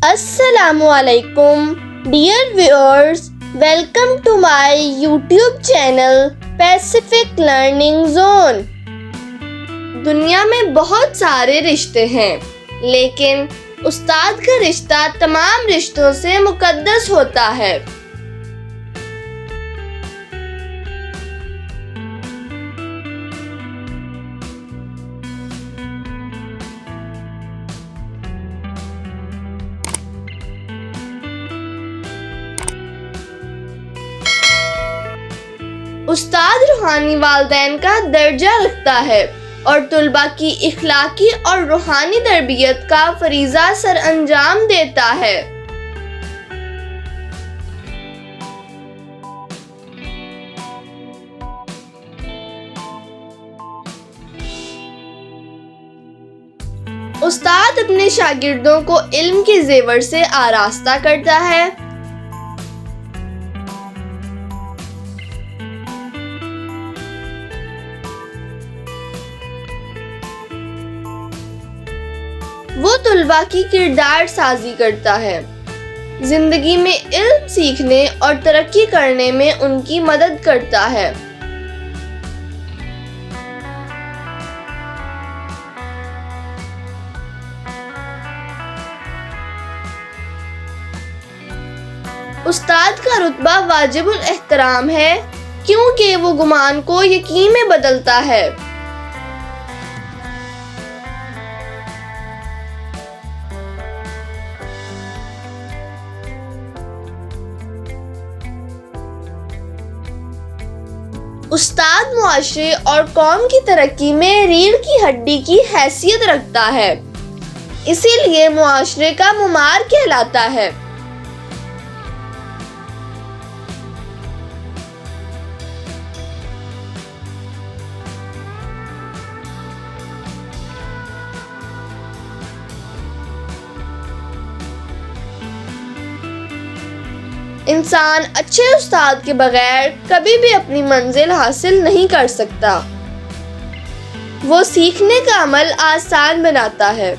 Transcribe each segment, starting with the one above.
السلام علیکم dear viewers, welcome to my YouTube channel Pacific learning zone. دنیا میں بہت سارے رشتے ہیں، لیکن استاد کا رشتہ تمام رشتوں سے مقدس ہوتا ہے۔ استاد روحانی والدین کا درجہ رکھتا ہے اور طلباء کی اخلاقی اور روحانی تربیت کا فریضہ سر انجام دیتا ہے۔ استاد اپنے شاگردوں کو علم کے زیور سے آراستہ کرتا ہے۔ وہ طلباء کی کردار سازی کرتا ہے، زندگی میں علم سیکھنے اور ترقی کرنے میں ان کی مدد کرتا ہے۔ استاد کا رتبہ واجب الاحترام ہے، کیونکہ وہ گمان کو یقین میں بدلتا ہے۔ استاد معاشرے اور قوم کی ترقی میں ریڑھ کی ہڈی کی حیثیت رکھتا ہے، اسی لیے معاشرے کا معمار کہلاتا ہے۔ انسان اچھے استاد کے بغیر کبھی بھی اپنی منزل حاصل نہیں کر سکتا۔ وہ سیکھنے کا عمل آسان بناتا ہے۔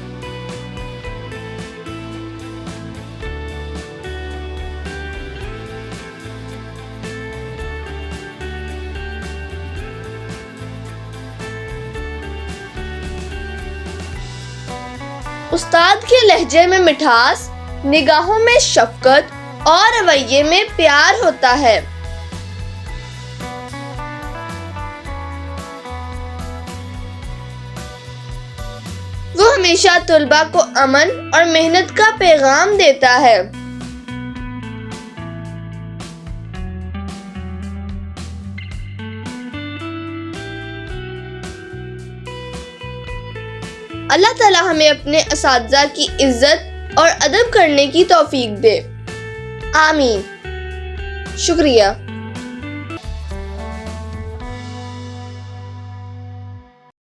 استاد کے لہجے میں مٹھاس، نگاہوں میں شفقت اور رویے میں پیار ہوتا ہے۔ وہ ہمیشہ طلباء کو امن اور محنت کا پیغام دیتا ہے۔ اللہ تعالی ہمیں اپنے اساتذہ کی عزت اور ادب کرنے کی توفیق دے۔ آمین۔ شکریہ۔